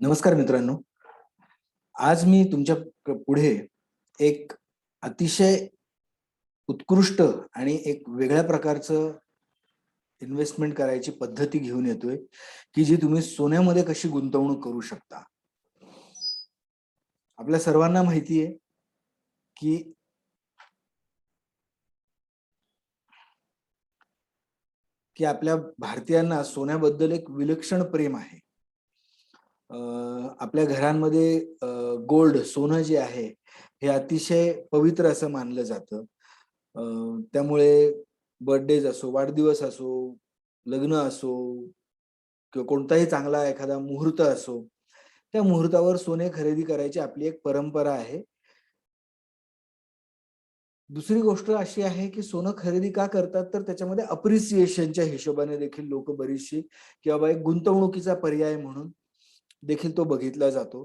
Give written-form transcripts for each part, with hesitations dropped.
नमस्कार मित्रांनो. आज मी तुमच्या पुढे एक अतिशय उत्कृष्ट आणि एक वेगळ्या प्रकारचं इन्व्हेस्टमेंट करायची पद्धती घेऊन येतोय, की जी तुम्ही सोन्यामध्ये कशी गुंतवणूक करू शकता. आपल्या सर्वांना माहिती आहे, की आपल्या भारतीयांना सोन्याबद्दल एक विलक्षण प्रेम आहे. आपल्या घरांमध्ये गोल्ड सोनं जे आहे हे अतिशय पवित्र असं मानलं जातं. त्यामुळे बर्थडेज असो, वाढदिवस असो, लग्न असो किंवा कोणताही चांगला एखादा मुहूर्त असो, त्या मुहूर्तावर सोने खरेदी करायची आपली एक परंपरा आहे. दुसरी गोष्ट अशी आहे, की सोनं खरेदी का करतात, तर त्याच्यामध्ये अप्रिसिएशनच्या हिशोबाने देखील लोक बरीचशी की बाबा एक गुंतवणुकीचा पर्याय म्हणून देखील तो बघितला जातो.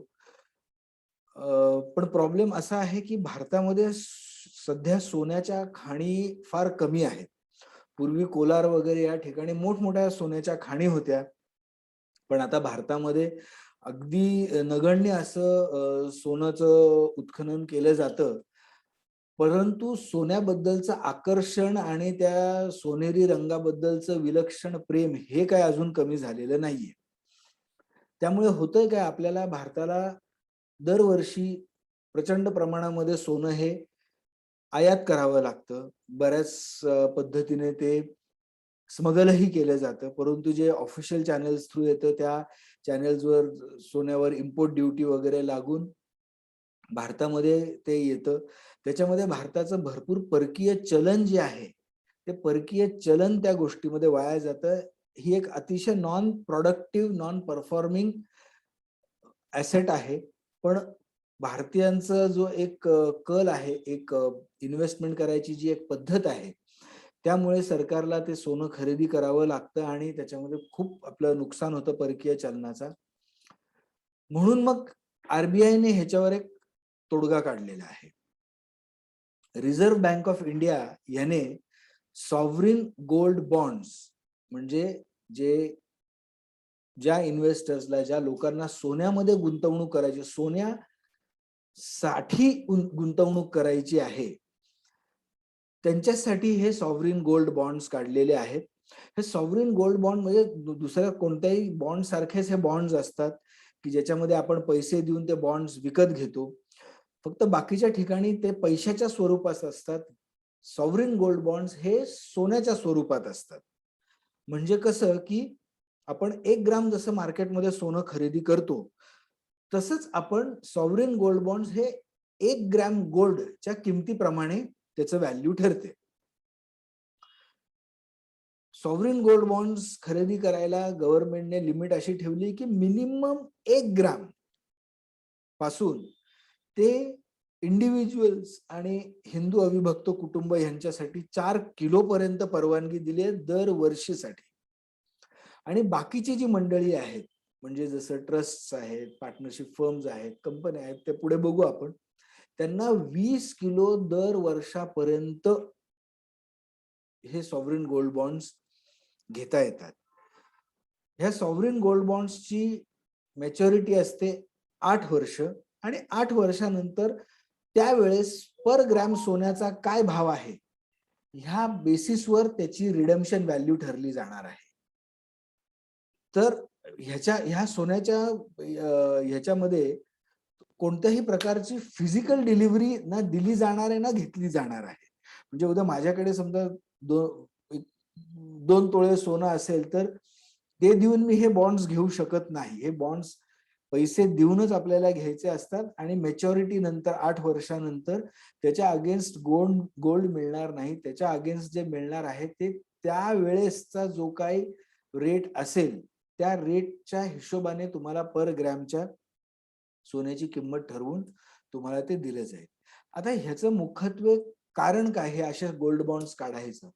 पण प्रॉब्लेम असा आहे, की भारतामध्ये सध्या सोन्याच्या खाणी फार कमी आहेत. पूर्वी कोलार वगैरे या ठिकाणी मोठमोठ्या सोन्याच्या खाणी होत्या. पण आता भारतामध्ये अगदी नगण्य असं सोन्याचं उत्खनन केलं जातं. परंतु सोन्याबद्दलचं आकर्षण आणि त्या सोनेरी रंगाबद्दलचं विलक्षण प्रेम हे काय अजून कमी झालेलं नाहीये. त्यामुळे होतंय काय, आपल्याला भारताला दरवर्षी प्रचंड प्रमाणामध्ये सोनं हे आयात करावं लागतं. बऱ्याच पद्धतीने ते स्मगलही केलं जातं. परंतु जे ऑफिशियल चॅनल्स थ्रू येतं त्या चॅनल्सवर सोन्यावर इम्पोर्ट ड्युटी वगैरे लागून भारतामध्ये ते येतं. त्याच्यामध्ये भारताचं भरपूर परकीय चलन जे आहे, ते परकीय चलन त्या गोष्टीमध्ये वाया जातं. ही एक अतिशय non productive, non performing asset आहे. पण भारतीयांचा जो एक कल आहे, एक इन्व्हेस्टमेंट करायची जी एक पद्धत आहे, त्यामुळे सरकारला ते सोनं खरेदी करावं लागतं आणि त्याच्यामध्ये खूप आपलं नुकसान होतं परकीय चलनाचा. म्हणून मग आरबीआयने ह्याच्यावर एक तोडगा काढलेला आहे. रिझर्व्ह बँक ऑफ इंडिया याने सॉव्हरीन गोल्ड बॉन्ड्स म्हणजे जे ज्या इन्व्हेस्टर्सला, ज्या लोकांना सोन्यामध्ये गुंतवणूक करायची, सोन्यासाठी गुंतवणूक करायची आहे, त्यांच्यासाठी हे सॉव्हरीन गोल्ड बॉन्ड्स काढलेले आहेत. हे सॉव्हरीन गोल्ड बॉन्ड म्हणजे दुसऱ्या कोणत्याही बॉन्ड सारखेच हे बॉन्ड्स असतात, की ज्याच्यामध्ये आपण पैसे देऊन ते बॉन्ड्स विकत घेतो. फक्त बाकीच्या ठिकाणी ते पैशाच्या स्वरूपात असतात. सॉव्हरीन गोल्ड बॉन्ड्स हे सोन्याच्या स्वरूपात असतात. म्हणजे कसं, की आपण 1 ग्राम जसं मार्केटमध्ये सोनं खरेदी करतो, तसंच आपण सॉव्हरीन गोल्ड बॉन्ड्स हे 1 ग्रॅम गोल्डच्या किमतीप्रमाणे त्याचं व्हॅल्यू ठरते. सॉव्हरीन गोल्ड बॉन्ड्स खरेदी करायला गव्हर्नमेंटने लिमिट अशी ठेवली, की मिनिमम 1 ग्राम पासून ते इंडिव्हिज्युअल्स आणि हिंदू अविभक्त कुटुंब यांच्यासाठी 4 किलो पर्यंत परवानगी दिली आहे दरवर्षीसाठी. आणि बाकीची जी मंडळी आहेत, म्हणजे जसं ट्रस्ट आहेत, पार्टनरशिप फर्म्स आहेत, कंपन्या आहेत, ते पुढे बघू आपण. त्यांना 20 किलो दर वर्षापर्यंत हे सॉव्हरीन गोल्ड बॉन्ड्स घेता येतात. ह्या सॉव्हरीन गोल्ड बॉन्ड्सची मॅच्युरिटी असते 8 वर्ष आणि 8 वर्षानंतर त्यावेळेस पर ग्रॅम सोन्याचा काय भाव आहे, ह्या बेसिसवर त्याची रिडम्पशन व्हॅल्यू ठरली जाणार आहे. तर ह्या सोन्याच्या ह्याच्यामध्ये कोणत्याही प्रकारची फिजिकल डिलिव्हरी ना दिली जाणार आहे ना घेतली जाणार आहे. म्हणजे उद्या माझ्याकडे समजा 2 तोळे सोनं असेल, तर ते देऊन मी हे बॉन्ड्स घेऊ शकत नाही. हे बॉन्ड्स पैसे देऊनच आपल्याला घ्यायचे असतात आणि मॅच्युरिटी नंतर 8 वर्षानंतर त्याच्या अगेन्स्ट गोल्ड मिळणार नाही. त्याच्या अगेन्स्ट जे मिळणार आहे ते त्यावेळेसचा जो काही रेट असेल, त्या रेटच्या हिशोबाने तुम्हाला पर ग्रॅमच्या सोन्याची किंमत ठरवून तुम्हाला ते दिलं जाईल. आता ह्याचं मुख्यत्वे कारण काय हे अशा गोल्ड बॉन्ड्स काढायचं?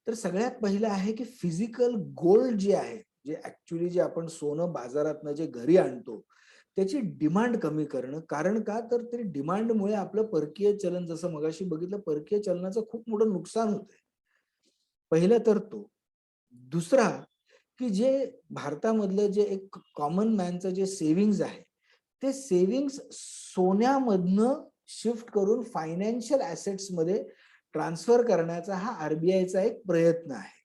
तर सगळ्यात पहिलं आहे, की फिजिकल गोल्ड जे आहे, जे ऍक्च्युअली जे आपण सोनं बाजारातनं जे घरी आणतो, त्याची डिमांड कमी करणं. कारण का, तर ते डिमांडमुळे आपलं परकीय चलन, जसं मगाशी बघितलं, परकीय चलनाचं खूप मोठं नुकसान होतंय. पहिलं तर तो. दुसरा, की जे भारतामधलं जे एक कॉमन मॅनचं जे सेव्हिंग्ज आहे, ते सेव्हिंग्ज सोन्यामधनं शिफ्ट करून फायनान्शियल ऍसेट्स मध्ये ट्रान्सफर करण्याचा हा आरबीआयचा एक प्रयत्न आहे.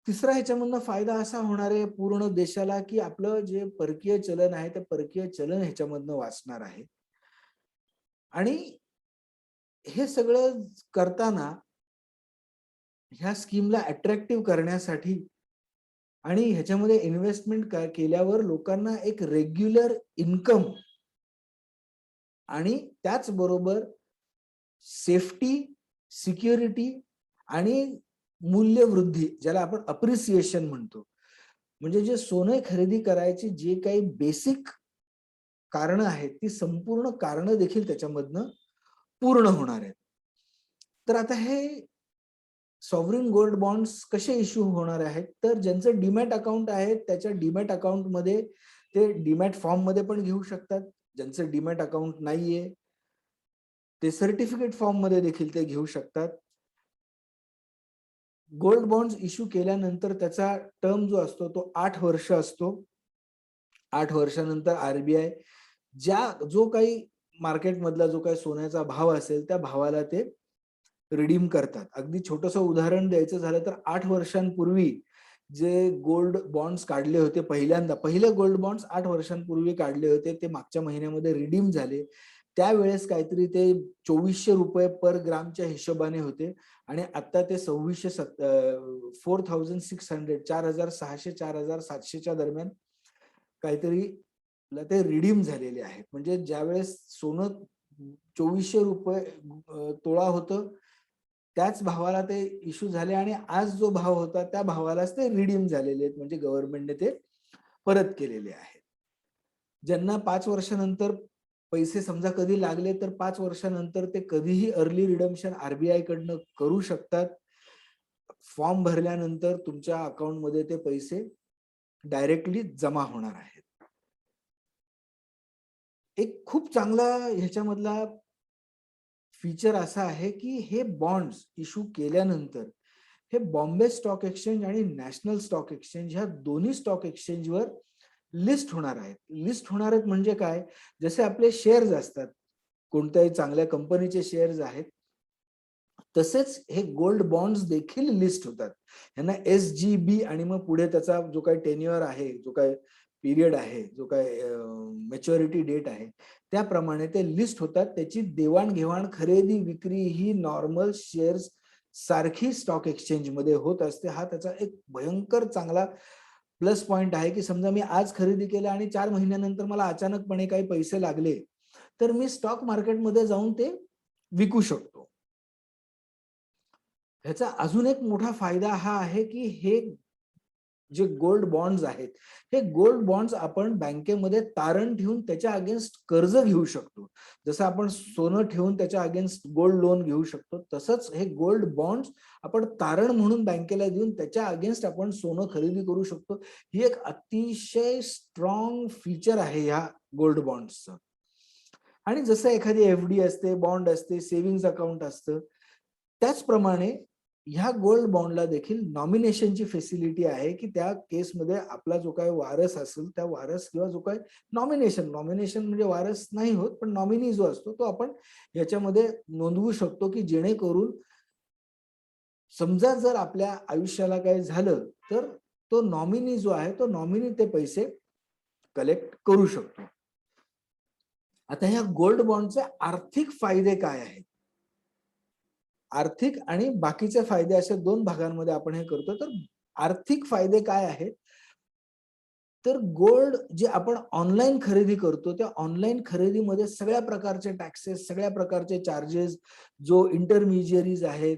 तिसरा ह्याच्यामधनं फायदा असा होणार आहे पूर्ण देशाला, की आपलं जे परकीय चलन आहे ते परकीय चलन ह्याच्यामधनं वाचणार आहे. आणि हे सगळं करताना ह्या स्कीमला अट्रॅक्टिव्ह करण्यासाठी आणि ह्याच्यामध्ये इन्व्हेस्टमेंट केल्यावर लोकांना एक रेग्युलर इन्कम आणि त्याचबरोबर सेफ्टी, सिक्युरिटी आणि मूल्यवृद्धी, ज्याला आपण अप्रिसिएशन म्हणतो, म्हणजे जे सोने खरेदी करायची जे काही बेसिक कारण आहेत ती संपूर्ण कारण देखील त्याच्यामधनं पूर्ण होणार आहेत. तर आता हे सॉव्हरीन गोल्ड बॉन्ड्स कसे इश्यू होणार आहेत, तर ज्यांचं डीमॅट अकाउंट आहे त्याच्या डीमॅट अकाउंट मध्ये ते डीमॅट फॉर्म मध्ये पण घेऊ शकतात. ज्यांचं डीमॅट अकाउंट नाहीये ते सर्टिफिकेट फॉर्म मध्ये देखील ते घेऊ शकतात. गोल्ड बॉन्ड्स इश्यू केल्यानंतर त्याचा टर्म जो असतो तो 8 वर्ष असतो. 8 वर्षानंतर आरबीआय जो काही मार्केटमधला जो काही सोन्याचा भाव असेल त्या भावाला ते रिडीम करतात. अगदी छोटंसं उदाहरण द्यायचं झालं तर 8 वर्षांपूर्वी जे गोल्ड बॉन्ड्स काढले होते, पहिले गोल्ड बॉन्ड्स 8 वर्षांपूर्वी काढले होते, ते मागच्या महिन्यामध्ये रिडीम झाले. त्यावेळेस काहीतरी ते 2400 रुपये पर ग्रामच्या हिशोबाने होते आणि आता ते 4600 4600 4700 दरम्यान काहीतरी ते रिडीम झालेले आहेत. म्हणजे ज्यावेळेस सोनं 2400 रुपये तोळा होतं त्याच भावाला ते इश्यू झाले आणि आज जो भाव होता त्या भावालाच ते रिडीम झालेले आहेत, म्हणजे गव्हर्नमेंटने ते परत केलेले आहेत. ज्यांना 5 वर्षानंतर पैसे समजा कधी लागले तर 5 वर्षानंतर ते कधीही अर्ली रिडम्पशन आरबीआय कडनं करू शकतात. फॉर्म भरल्यानंतर तुमच्या अकाउंटमध्ये ते पैसे डायरेक्टली जमा होणार आहेत. एक खूप चांगला ह्याच्यामधला फीचर असा आहे की हे बॉन्ड्स इश्यू केल्यानंतर हे बॉम्बे स्टॉक एक्सचेंज आणि नॅशनल स्टॉक एक्सचेंज ह्या दोन्ही स्टॉक एक्सचेंजवर लिस्ट होणार आहेत. लिस्ट होणार आहेत म्हणजे काय, जसे आपले शेअर्स असतात, कोणत्याही चांगल्या कंपनीचे शेअर्स आहेत, तसेच हे गोल्ड बॉन्ड्स देखील लिस्ट होतात. यांना SGB आणि मग पुढे त्याचा जो काही टेन्युअर आहे, जो काही पिरियड आहे, जो काही मॅच्युरिटी डेट आहे, त्याप्रमाणे ते लिस्ट होतात. त्याची देवाणघेवाण खरेदी विक्री ही नॉर्मल शेअर्स सारखी स्टॉक एक्सचेंज मध्ये होत असते. हा त्याचा एक भयंकर चांगला प्लस पॉइंट आहे की समजा मी आज खरेदी केलं आणि 4 महिन्यानंतर मला अचानकपणे काही पैसे लागले तर मी स्टॉक मार्केटमध्ये जाऊन ते विकू शकतो. ह्याचा अजून एक मोठा फायदा हा आहे की हे जे गोल्ड बॉन्ड्स आहेत, हे गोल्ड बॉन्ड्स आपण बँकेमध्ये तारण ठेवून त्याच्या अगेन्स्ट कर्ज घेऊ शकतो. जसं आपण सोनं ठेवून त्याच्या अगेन्स्ट गोल्ड लोन घेऊ शकतो, तसंच हे गोल्ड बॉन्ड्स आपण तारण म्हणून बँकेला देऊन त्याच्या अगेन्स्ट आपण सोनं खरेदी करू शकतो. ही एक अतिशय स्ट्रॉंग फीचर आहे ह्या गोल्ड बॉन्ड्सचं. आणि जसं एखादी FD असते, बॉन्ड असते, सेव्हिंग्ज अकाउंट असतं, त्याचप्रमाणे ह्या गोल्ड बॉन्डला देखील नॉमिनेशनची फॅसिलिटी आहे की त्या केसमध्ये आपला जो काही वारस असेल त्या वारस किंवा जो काही नॉमिनेशन म्हणजे वारस नाही होत पण नॉमिनी जो असतो तो आपण याच्यामध्ये नोंदवू शकतो की जेणेकरून समजा जर आपल्या आयुष्याला काही झालं तर तो नॉमिनी जो आहे तो नॉमिनी ते पैसे कलेक्ट करू शकतो. आता ह्या गोल्ड बॉन्डचे आर्थिक फायदे काय आहेत, आर्थिक आणि बाकीचे फायदे असे 2 भागांमध्ये आपण हे करतो. तर आर्थिक फायदे काय आहेत, तर गोल्ड जे आपण ऑनलाईन खरेदी करतो त्या ऑनलाईन खरेदीमध्ये सगळ्या प्रकारचे टॅक्सेस, सगळ्या प्रकारचे चार्जेस, जो इंटरमिजियरीज आहेत,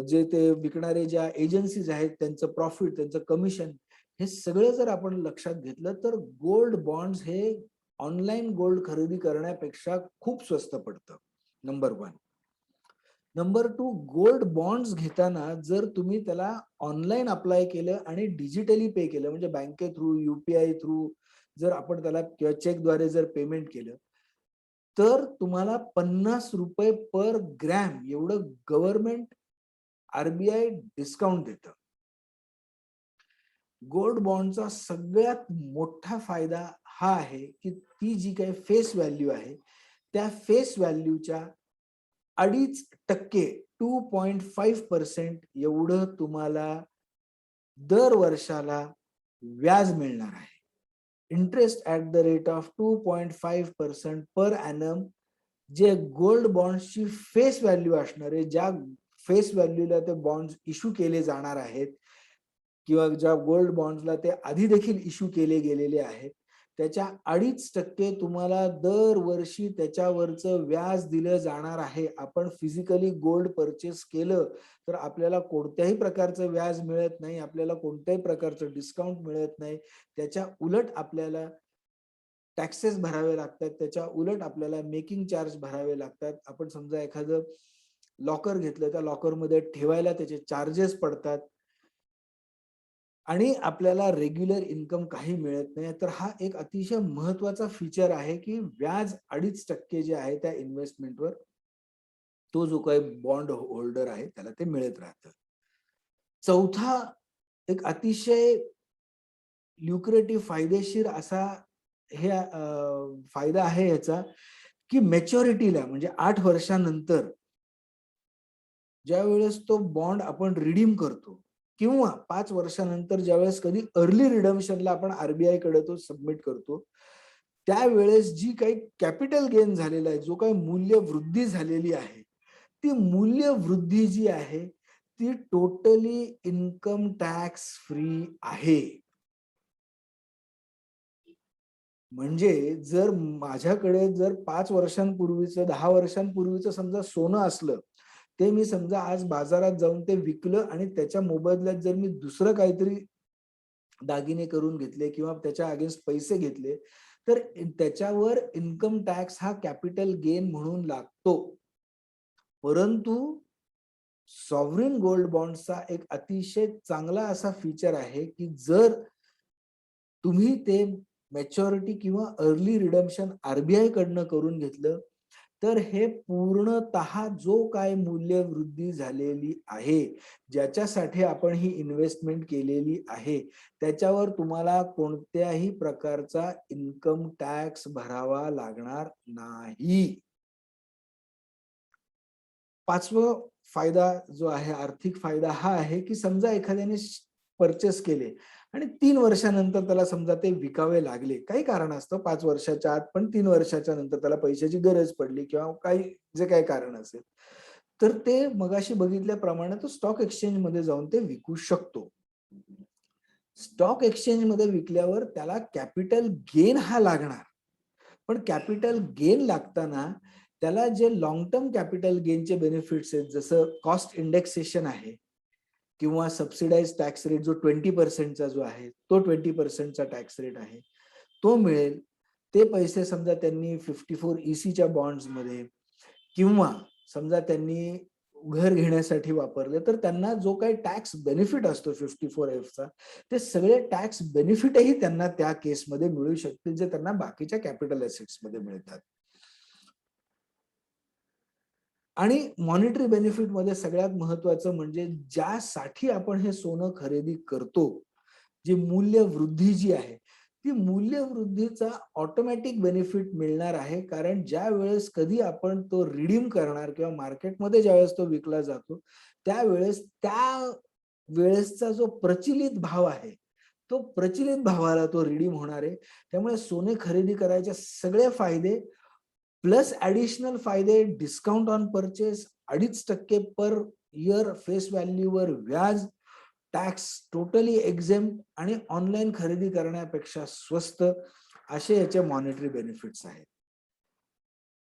जे ते विकणारे ज्या एजन्सीज आहेत त्यांचं प्रॉफिट, त्यांचं कमिशन, हे सगळं जर आपण लक्षात घेतलं तर गोल्ड बॉन्ड्स हे ऑनलाईन गोल्ड खरेदी करण्यापेक्षा खूप स्वस्त पडतं. नंबर 1. नंबर 2, गोल्ड बॉन्ड्स घेताना जर तुम्ही त्याला ऑनलाईन अप्लाय केलं आणि डिजिटली पे केलं, म्हणजे बँके थ्रू, UPI थ्रू जर आपण त्याला किंवा चेकद्वारे जर पेमेंट केलं तर तुम्हाला 50 रुपये पर ग्रॅम एवढं गव्हर्नमेंट आरबीआय डिस्काउंट देतं. गोल्ड बॉन्डचा सगळ्यात मोठा फायदा हा आहे की ती जी काही फेस व्हॅल्यू आहे त्या फेस व्हॅल्यूच्या 2.5% 2.5% एवढं तुम्हाला दर वर्षाला व्याज मिळणार आहे. Interest at the rate of 2.5% per annum जे गोल्ड बॉन्डची फेस व्हॅल्यू असणार आहे, ज्या फेस व्हॅल्यूला ते बॉन्ड इश्यू केले जाणार आहेत किंवा ज्या गोल्ड बॉन्ड्सला ते आधी देखील इश्यू केले गेलेले आहेत त्याच्या 2.5% तुम्हाला दरवर्षी त्याच्यावरचं व्याज दिलं जाणार आहे. आपण फिजिकली गोल्ड परचेस केलं तर आपल्याला कोणत्याही प्रकारचं व्याज मिळत नाही, आपल्याला कोणत्याही प्रकारचं डिस्काउंट मिळत नाही. त्याच्या उलट आपल्याला टॅक्सेस भरावे लागतात, त्याच्या उलट आपल्याला मेकिंग चार्ज भरावे लागतात. आपण समजा एखादं लॉकर घेतलं, त्या लॉकरमध्ये ठेवायला त्याचे चार्जेस पडतात आणि आपल्याला रेग्युलर इन्कम काही मिळत नाही. तर हा एक अतिशय महत्वाचा फीचर आहे की व्याज 2.5% जे आहे त्या इन्व्हेस्टमेंटवर तो जो काही बॉन्ड होल्डर आहे त्याला ते मिळत राहतं. चौथा एक अतिशय ल्युक्रेटिव्ह फायदेशीर असा हे फायदा आहे याचा की मॅच्युरिटीला म्हणजे 8 वर्षानंतर ज्या वेळेस तो बॉन्ड आपण रिडीम करतो किंवा 5 वर्षानंतर ज्यावेळेस कधी अर्ली रिडम्पशनला आपण आरबीआय कडे तो सबमिट करतो त्यावेळेस जी काही कॅपिटल गेन झालेला आहे, जो काही मूल्य वृद्धी झालेली आहे ती मूल्य वृद्धी जी आहे ती टोटली इन्कम टॅक्स फ्री आहे. म्हणजे जर माझ्याकडे जर 5 वर्षांपूर्वीचं 10 वर्षांपूर्वीचं समजा सोनं असलं ते मी समजा आज बाजारात जाऊन ते विकलं आणि त्याच्या मोबदल्यात जर मी दुसरं काहीतरी दागिने करून घेतले किंवा त्याच्या अगेन्स्ट पैसे घेतले तर त्याच्यावर इन्कम टॅक्स हा कॅपिटल गेन म्हणून लागतो. परंतु सॉव्हरीन गोल्ड बॉन्डचा एक अतिशय चांगला असा फीचर आहे की जर तुम्ही ते मॅच्युरिटी किंवा अर्ली रिडम्पशन आरबीआय कडनं करून घेतलं तर हे पूर्णतः जो काय मूल्य वृद्धी झालेली आहे ज्याच्यासाठी आपण ही इन्व्हेस्टमेंट केलेली आहे त्याच्यावर तुम्हाला कोणत्याही प्रकारचा इन्कम टॅक्स भरावा लागणार नाही. पाचवा फायदा जो आहे आर्थिक फायदा हा आहे की समजा एखाद्याने परचेस केले आणि 3 वर्षानंतर त्याला समजा ते विकावे लागले काही कारण असतं 5 वर्षाच्या आत पण 3 वर्षाच्या नंतर त्याला पैशाची गरज पडली किंवा काही जे काही कारण असेल तर ते मगाशी बघितल्याप्रमाणे तो स्टॉक एक्सचेंज मध्ये जाऊन ते विकू शकतो. स्टॉक एक्सचेंज मध्ये विकल्यावर त्याला कॅपिटल गेन हा लागणार पण कॅपिटल गेन लागताना त्याला जे लॉंग टर्म कॅपिटल गेनचे बेनिफिट्स आहेत जसं कॉस्ट इंडेक्सेशन आहे किंवा सबसिडाइज टॅक्स रेट जो 20%चा जो आहे तो 20%चा टॅक्स रेट आहे तो मिळेल. ते पैसे समजा त्यांनी 54 ईसीच्या बॉन्ड्स मध्ये किंवा समजा त्यांनी घर घेण्यासाठी वापरले तर त्यांना जो काही टॅक्स बेनिफिट असतो 54F ते सगळे टॅक्स बेनिफिटही त्यांना त्या केसमध्ये मिळू शकतील जे त्यांना बाकीच्या कॅपिटल असेट्स मध्ये मिळतात. आणि मॉनिटरी बेनिफिट मध्ये सगळ्यात महत्वाचं म्हणजे ज्यासाठी आपण हे सोनं खरेदी करतो जी मूल्य वृद्धी जी आहे ती मूल्य वृद्धीचा ऑटोमॅटिक बेनिफिट मिळणार आहे कारण ज्या वेळेस कधी आपण तो रिडीम करणार किंवा मार्केटमध्ये ज्यावेळेस तो विकला जातो त्यावेळेस त्या वेळेसचा जो प्रचलित भाव आहे तो प्रचलित भावाला तो रिडीम होणार आहे. त्यामुळे सोने खरेदी करायचे सगळे फायदे प्लस ऍडिशनल फायदे discount on purchase 2.5% per year face व्हॅल्यूवर व्याज टॅक्स टोटली एक्झेम आणि ऑनलाईन खरेदी करण्यापेक्षा स्वस्त असे याचे मॉनिटरी बेनिफिट्स आहेत.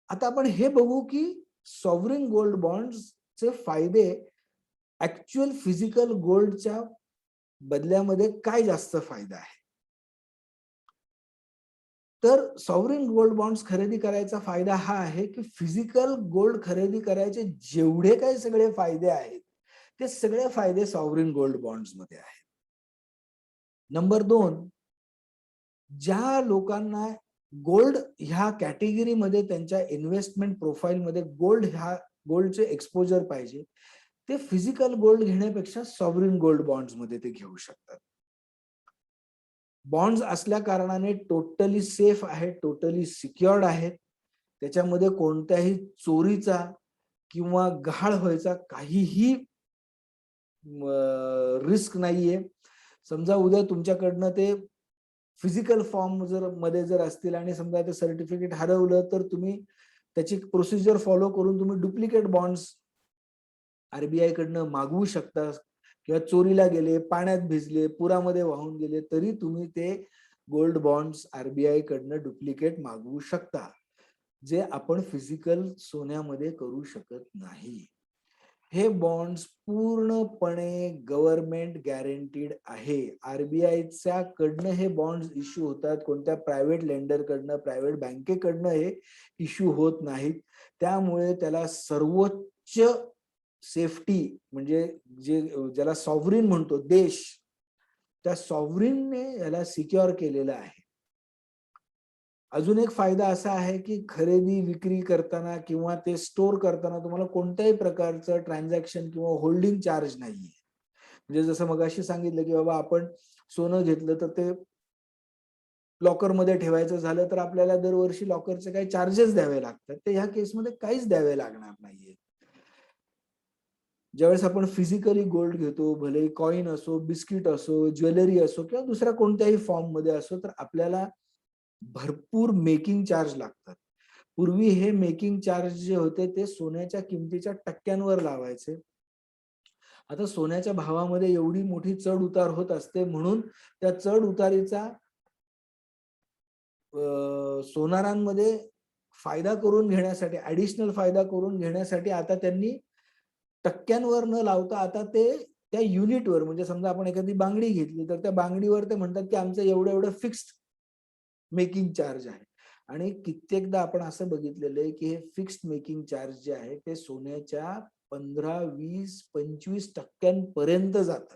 आता आपण हे बघू की सॉव्हरीन गोल्ड बॉन्ड्सचे फायदे ऍक्च्युअल फिजिकल गोल्डच्या बदल्यामध्ये काय जास्त फायदा आहे. तर सॉव्हरीन गोल्ड बॉन्ड्स खरेदी करायचा फायदा हा आहे की फिजिकल गोल्ड खरेदी करायचे जेवढे काही सगळे फायदे आहेत ते सगळे फायदे सॉव्हरीन गोल्ड बॉन्ड्स मध्ये आहेत. नंबर 2 ज्या लोकांना गोल्ड ह्या कॅटेगरीमध्ये त्यांच्या इन्व्हेस्टमेंट प्रोफाईलमध्ये गोल्डचे एक्सपोजर पाहिजे ते फिजिकल गोल्ड घेण्यापेक्षा सॉव्हरीन गोल्ड बॉन्ड्स मध्ये ते घेऊ शकतात. बॉन्ड्स असल्या कारणाने टोटली सेफ आहेत, टोटली सिक्युअर्ड आहेत. त्याच्यामध्ये कोणत्याही चोरीचा किंवा गहाळ व्हायचा काहीही रिस्क नाहीये. समजा उद्या तुमच्याकडनं ते फिजिकल फॉर्म मध्ये जर असतील आणि समजा ते सर्टिफिकेट हरवलं, तर तुम्ही त्याची प्रोसिजर फॉलो करून तुम्ही डुप्लिकेट बॉन्ड्स आरबीआय कडनं मागवू शकता. किंवा चोरीला गेले, पाण्यात भिजले, पुरामध्ये वाहून गेले, तरी तुम्ही ते गोल्ड बॉन्ड्स आरबीआय कडनं डुप्लिकेट मागवू शकता, जे आपण फिजिकल सोन्यामध्ये करू शकत नाही. हे बॉन्ड्स पूर्णपणे गव्हर्नमेंट गॅरंटीड आहे. आरबीआयच्या कडनं हे बॉन्ड्स इश्यू होतात, कोणत्या प्रायव्हेट लेंडर कडनं, प्रायव्हेट बँकेकडनं हे इश्यू होत नाहीत. त्यामुळे त्याला सर्वोच्च सेफ्टी, म्हणजे जे ज्याला सॉव्हरीन म्हणतो देश, त्या सॉव्हरीनने याला सिक्युअर केलेलं आहे. अजून एक फायदा असा आहे की खरेदी विक्री करताना किंवा ते स्टोअर करताना तुम्हाला कोणत्याही प्रकारचं ट्रान्झॅक्शन किंवा होल्डिंग चार्ज नाहीये. म्हणजे जसं मगाशी सांगितलं की बाबा आपण सोनं घेतलं तर ते लॉकरमध्ये ठेवायचं झालं तर आपल्याला दरवर्षी लॉकरचे काही चार्जेस द्यावे लागतात, ते ह्या केसमध्ये काहीच द्यावे लागणार नाहीये. ज्यावेळेस आपण फिजिकली गोल्ड घेतो, भले कॉइन असो, बिस्किट असो, ज्वेलरी असो किंवा दुसऱ्या कोणत्याही फॉर्म मध्ये असो, तर आपल्याला भरपूर मेकिंग चार्ज लागतात. पूर्वी हे मेकिंग चार्ज जे होते ते सोन्याच्या किमतीच्या टक्क्यांवर लावायचे. आता सोन्याच्या भावामध्ये एवढी मोठी चढ उतार होत असते, म्हणून त्या चढ उतारीचा सोनारांमध्ये फायदा करून घेण्यासाठी, ऍडिशनल फायदा करून घेण्यासाठी आता त्यांनी टक्क्यांवर न लावता आता ते त्या युनिटवर, म्हणजे समजा आपण एखादी बांगडी घेतली तर त्या बांगडीवर ते म्हणतात की आमचं एवढं एवढं फिक्स्ड मेकिंग चार्ज आहे. आणि कित्येकदा आपण असं बघितलेलं आहे की हे फिक्स्ड मेकिंग चार्ज जे आहे ते सोन्याच्या 15, 20, 25% जातं.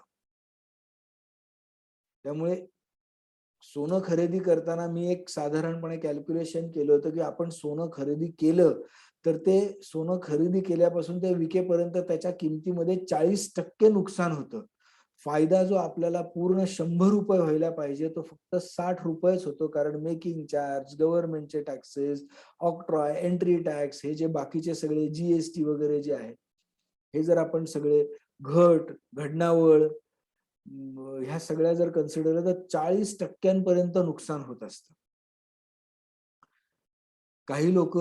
त्यामुळे सोनं खरेदी करताना मी एक साधारणपणे कॅल्क्युलेशन केलं होतं की आपण सोनं खरेदी केलं तर ते सोनं खरेदी केल्यापासून ते विकेपर्यंत त्याच्या किमतीमध्ये 40% नुकसान होतं. फायदा जो आपल्याला पूर्ण 100 रुपये व्हायला पाहिजे तो फक्त 60 रुपयेच होतो, कारण मेकिंग चार्ज, गव्हर्नमेंटचे टॅक्सेस, ऑक्ट्रॉय, एंट्री टॅक्स, हे जे बाकीचे सगळे जीएसटी वगैरे जे आहे, हे जर आपण सगळे घडणावळ ह्या सगळ्या जर कन्सिडर तर 40% नुकसान होत असतं. काही लोक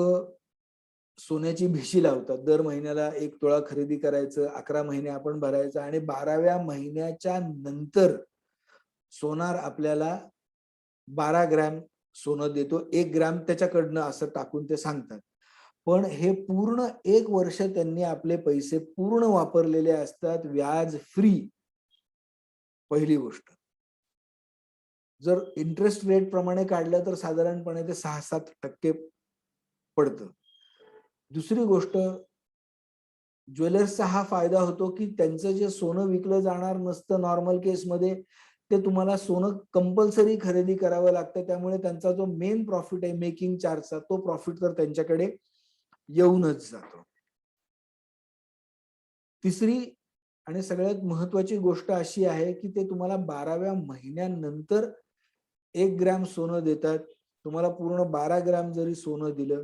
सोन्याची भिशी लावतात, दर महिन्याला 1 तोळा खरेदी करायचं, 11 महिने आपण भरायचं आणि 12व्या महिन्याच्या नंतर सोनार आपल्याला 12 ग्रॅम सोनं देतो, 1 ग्रॅम त्याच्याकडनं, असं टाकून ते सांगतात. पण हे पूर्ण 1 वर्ष त्यांनी आपले पैसे पूर्ण वापरलेले असतात, व्याज फ्री. पहिली गोष्ट. जर इंटरेस्ट रेट प्रमाणे काढलं तर साधारणपणे ते 6-7% पडतं. दुसरी गोष्ट, ज्वेलर्सचा हा फायदा होतो की त्यांचं जे सोनं विकलं जाणार नसतं नॉर्मल केसमध्ये, ते तुम्हाला सोनं कंपल्सरी खरेदी करावं लागतं. त्यामुळे त्यांचा जो मेन प्रॉफिट आहे मेकिंग चार्जचा, तो प्रॉफिट तर त्यांच्याकडे येऊनच जातो. तिसरी आणि सगळ्यात महत्वाची गोष्ट अशी आहे की ते तुम्हाला 12व्या महिन्यानंतर 1 ग्रॅम सोनं देतात. तुम्हाला पूर्ण 12 ग्रॅम जरी सोनं दिलं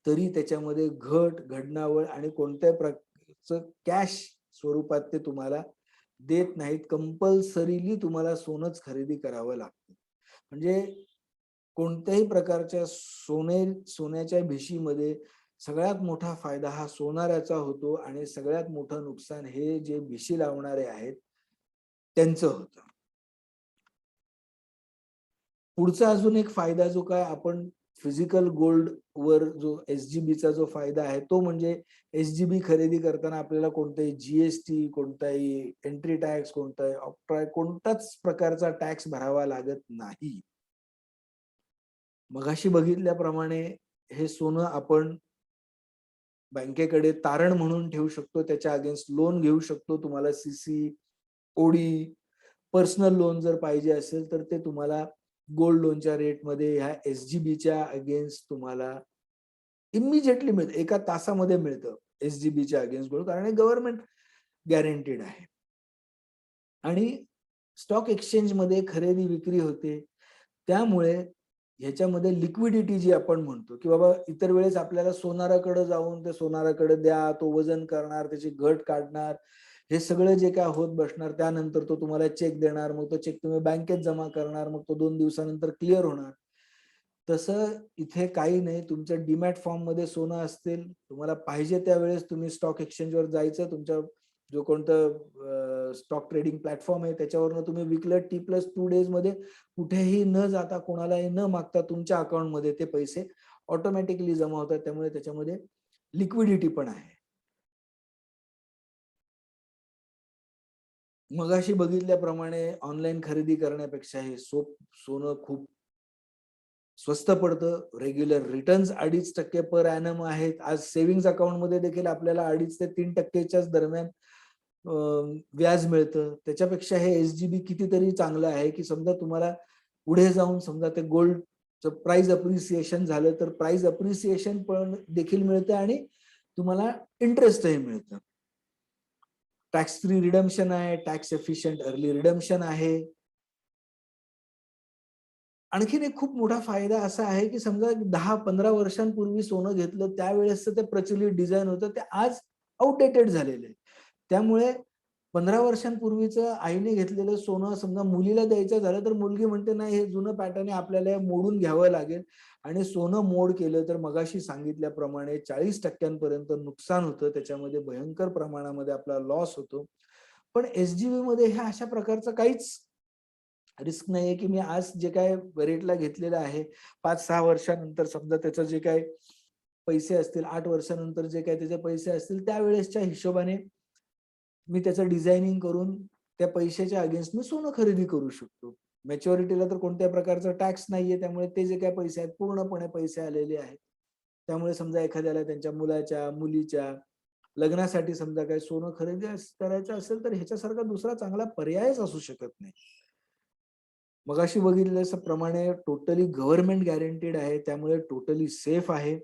तरी त्याच्यामध्ये घडणावळ आणि कोणत्याही प्रकारचं कॅश स्वरूपात ते तुम्हाला देत नाहीत. कंपल्सरीली तुम्हाला सोनंच खरेदी करावं लागतं. म्हणजे कोणत्याही प्रकारच्या सोन्याच्या भिशीमध्ये सगळ्यात मोठा फायदा हा सोनाराचा होतो आणि सगळ्यात मोठं नुकसान हे जे भिशी लावणारे आहेत त्यांचं होतं. पुढचा अजून एक फायदा जो काय आपण फिजिकल गोल्ड वर जो एसजीबीचा जो फायदा आहे तो म्हणजे एसजीबी खरेदी करताना आपल्याला कोणताही जीएसटी, कोणताही एंट्री टॅक्स, कोणताही ऑक्ट्रॉय, कोणताच प्रकारचा टॅक्स भरावा लागत नाही. मगाशी बघितल्याप्रमाणे हे सोनं आपण बँकेकडे तारण म्हणून ठेवू शकतो, त्याच्या अगेन्स्ट लोन घेऊ शकतो. तुम्हाला सीसी, ओडी, पर्सनल लोन जर पाहिजे असेल तर ते तुम्हाला गोल्ड लोनच्या रेटमध्ये ह्या एसजीबीच्या अगेन्स्ट तुम्हाला इमिजिएटली मिळतं, 1 तासामध्ये मिळतं एसजीबीच्या अगेन्स्ट गोल्ड, कारण गव्हर्नमेंट गॅरंटीड आहे. आणि स्टॉक एक्सचेंज मध्ये खरेदी विक्री होते. त्यामुळे ह्याच्यामध्ये लिक्विडिटी जी आपण म्हणतो की बाबा इतर वेळेस आपल्याला सोनाराकडे जाऊन ते सोनाराकडे द्या, तो वजन करणार, त्याची घट काढणार, हे सगळं जे काय होत बसणार, त्यानंतर तो तुम्हाला चेक देणार, मग तो चेक तुम्ही बँकेत जमा करणार, मग तो 2 दिवसानंतर क्लिअर होणार. तसं इथे काही नाही. तुमच्या डीमॅट फॉर्म मध्ये सोनं असतील, तुम्हाला पाहिजे त्यावेळेस तुम्ही स्टॉक एक्सचेंजवर जायचं, तुमच्या जो कोणतं स्टॉक ट्रेडिंग प्लॅटफॉर्म आहे त्याच्यावरनं तुम्ही विकलं, T+2 डेज मध्ये कुठेही न जाता, कोणालाही न मागता तुमच्या अकाउंटमध्ये ते पैसे ऑटोमॅटिकली जमा होतात. त्यामुळे त्याच्यामध्ये लिक्विडिटी पण आहे. मगाशी बघितल्याप्रमाणे ऑनलाईन खरेदी करण्यापेक्षा हे सोनं खूप स्वस्त पडतं. रेग्युलर रिटर्न्स 2.5% पर ॲनम आहेत. आज सेव्हिंग्ज अकाउंटमध्ये देखील आपल्याला 2.5 ते 3%च्याच दरम्यान व्याज मिळतं. त्याच्यापेक्षा हे एसजीबी कितीतरी चांगलं आहे की समजा तुम्हाला पुढे जाऊन समजा ते गोल्डचं प्राइस अप्रिसिएशन झालं तर प्राइस अप्रिसिएशन पण देखील मिळतं आणि तुम्हाला इंटरेस्टही मिळतं. टॅक्स फ्री रिडम्पशन आहे, टॅक्स एफिशियंट अर्ली रिडम्पशन आहे. आणखीन एक खूप मोठा फायदा असा आहे की समजा 10-15 वर्षांपूर्वी सोनं घेतलं त्यावेळेसचं ते प्रचलित डिझाइन होतं, ते आज आउटडेटेड झालेलं आहे. त्यामुळे 15 वर्षांपूर्वीचं आईने घेतलेलं सोनं समजा मुलीला द्यायचं झालं तर मुलगी म्हणते नाही, हे जुनं पॅटर्न आहे, आपल्याला हे मोडून घ्यावं लागेल. आणि सोनं मोड केलं तर मगाशी सांगितल्याप्रमाणे 40% पर्यंत नुकसान होतं. त्याच्यामध्ये भयंकर प्रमाणामध्ये आपला लॉस होतो. पण एसजीबी मध्ये ह्या अशा प्रकारचं काहीच रिस्क नाहीये की मी आज जे काय रेटला घेतलेलं आहे, 5-6 वर्षानंतर समजा त्याचं जे काही पैसे असतील, 8 वर्षानंतर जे काही त्याचे पैसे असतील, त्यावेळेसच्या हिशोबाने मी त्याचं डिझायनिंग करून त्या पैशाच्या अगेन्स्ट मी सोनं खरेदी करू शकतो. मॅच्युरिटीला तर कोणत्या प्रकारचा टॅक्स नाहीये, त्यामुळे ते जे काही पैसे आहेत पूर्णपणे पैसे आलेले आहेत. त्यामुळे समजा एखाद्याला त्यांच्या मुलाच्या, मुलीच्या लग्नासाठी समजा काही सोनं खरेदी करायचं असेल तर ह्याच्यासारखा दुसरा चांगला पर्यायच असू शकत नाही. मगाशी बघितल्याप्रमाणे टोटली गव्हर्नमेंट गॅरंटीड आहे, त्यामुळे टोटली सेफ आहे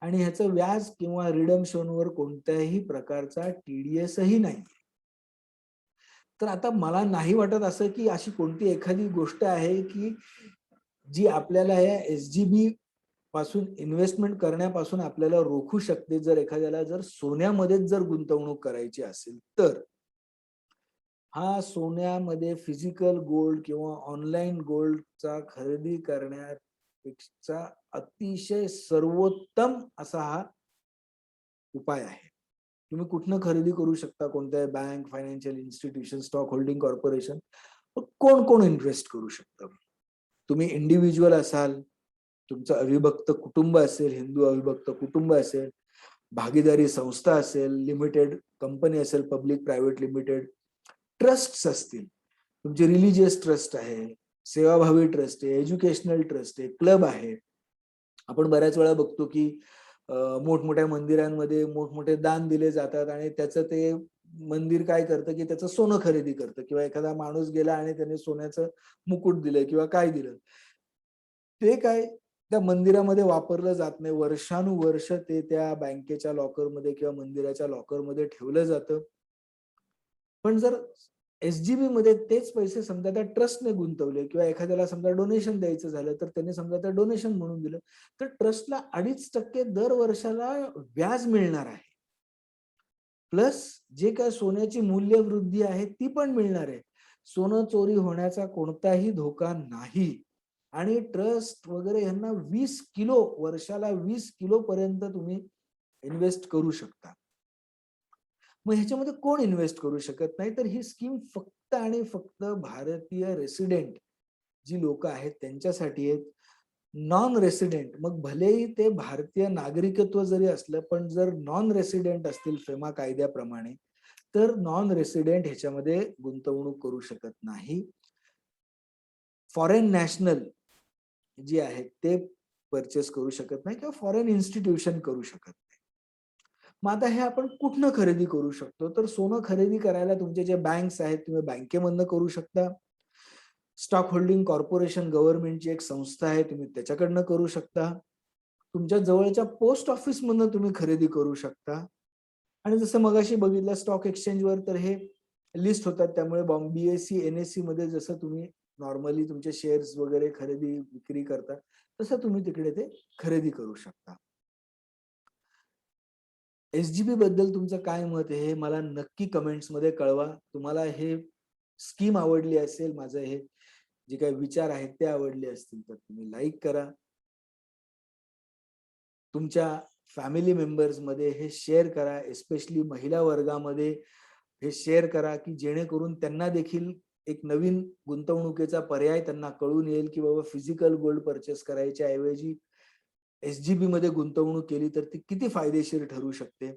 आणि ह्याचं व्याज किंवा रिडम्पशनवर कोणत्याही प्रकारचा टीडीएसही नाही. तर आता मला नाही वाटत असं की अशी कोणती एखादी गोष्ट आहे की जी आपल्याला या एसजीबी पासून इन्व्हेस्टमेंट करण्यापासून आपल्याला रोखू शकते. जर एखाद्याला जर सोन्यामध्येच जर गुंतवणूक करायची असेल तर. हा सोन्यामध्ये फिजिकल गोल्ड किंवा ऑनलाईन गोल्डचा खरेदी करण्यापेक्षा अतिशय सर्वोत्तम असा हा उपाय आहे. तुम्ही कुठनं खरेदी करू शकता, कोणत्याही bank, financial institution, stock holding corporation, कोण कोण इन्व्हेस्ट करू शकतं. तुम्ही इंडिव्हिज्युअल असाल, तुमचं अविभक्त कुटुंब असेल, हिंदू अविभक्त कुटुंब असेल, भागीदारी संस्था असेल, लिमिटेड कंपनी असेल, पब्लिक प्रायव्हेट लिमिटेड, ट्रस्ट्स असतील, तुमचे रिलिजियस ट्रस्ट आहे, सेवाभावी ट्रस्ट आहे, एज्युकेशनल ट्रस्ट आहे, क्लब आहे. आपण बऱ्याच वेळा बघतो की मोठमोठ्या मंदिरांमध्ये मोठमोठे दान दिले जातात आणि त्याचं ते मंदिर काय करतं की त्याचं सोनं खरेदी करतं किंवा एखादा माणूस गेला आणि त्याने सोन्याचं मुकुट दिलं किंवा काय दिलं, ते काय त्या मंदिरामध्ये वापरलं जात नाही. वर्षानुवर्ष ते त्या बँकेच्या लॉकरमध्ये किंवा मंदिराच्या लॉकरमध्ये ठेवलं जातं. पण जर एसजीबी मध्ये तेच पैसे समजा त्या ट्रस्टने गुंतवले किंवा एखाद्याला समजा डोनेशन द्यायचं झालं तर त्यांनी समजा त्या डोनेशन म्हणून दिलं तर ट्रस्टला 2.5% दर वर्षाला व्याज मिळणार आहे. प्लस जे काय सोन्याची मूल्यवृद्धी आहे ती पण मिळणार आहे. सोनं चोरी होण्याचा कोणताही धोका नाही. आणि ट्रस्ट वगैरे यांना 20 किलो वर्षाला 20 किलो पर्यंत तुम्ही इन्व्हेस्ट करू शकता. मग ह्याच्यामध्ये कोण इन्व्हेस्ट करू शकत नाही, तर ही स्कीम फक्त आणि फक्त भारतीय रेसिडेंट जी लोक आहेत त्यांच्यासाठी आहेत. नॉन रेसिडेंट मग भलेही ते भारतीय नागरिकत्व जरी असलं पण जर नॉन रेसिडेंट असतील फेमा कायद्याप्रमाणे तर नॉन रेसिडेंट ह्याच्यामध्ये गुंतवणूक करू शकत नाही. फॉरेन नॅशनल जे आहेत ते परचेस करू शकत नाही किंवा फॉरेन इन्स्टिट्यूशन करू शकत नाही. मग आता हे आपण कुठनं खरेदी करू शकतो, तर सोनं खरेदी करायला तुमचे जे बँक्स आहेत तुम्ही बँकेमधनं करू शकता. स्टॉक होल्डिंग कॉर्पोरेशन गव्हर्नमेंटची एक संस्था आहे, तुम्ही त्याच्याकडनं करू शकता. तुमच्या जवळच्या पोस्ट ऑफिस मधनं तुम्ही खरेदी करू शकता. आणि जसं मगाशी बघितलं स्टॉक एक्सचेंजवर तर हे लिस्ट होतात. त्यामुळे BSE NSE मध्ये जसं तुम्ही नॉर्मली तुमचे शेअर्स वगैरे खरेदी विक्री करता, तसं तुम्ही तिकडे ते खरेदी करू शकता. SGP बद्दल तुमचं काय मत आहे हे मला नक्की कमेंट्स मध्ये कळवा. तुम्हाला हे स्कीम आवडली असेल, माझं हे जे काही विचार आहेत ते आवडले असतील तर तुम्ही लाईक करा. तुमच्या फॅमिली मेंबर्स मध्ये हे शेअर करा. एस्पेशली महिला वर्गामध्ये हे शेअर करा की जेणेकरून त्यांना देखील एक नवीन गुंतवणुकीचा पर्याय त्यांना कळून येईल की बाबा फिजिकल गोल्ड परचेस करायच्या ऐवजी SGP मध्ये गुंतवणूक केली तर ती किती फायदेशीर ठरू शकते.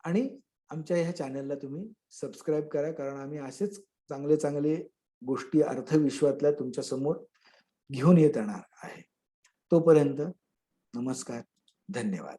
आणि आमच्या ह्या चॅनलला तुम्ही सबस्क्राईब करा, कारण आम्ही असेच चांगले चांगले गोष्टी अर्थविश्वातल्या तुमच्या समोर घेऊन येत येणार आहे. तोपर्यंत नमस्कार, धन्यवाद.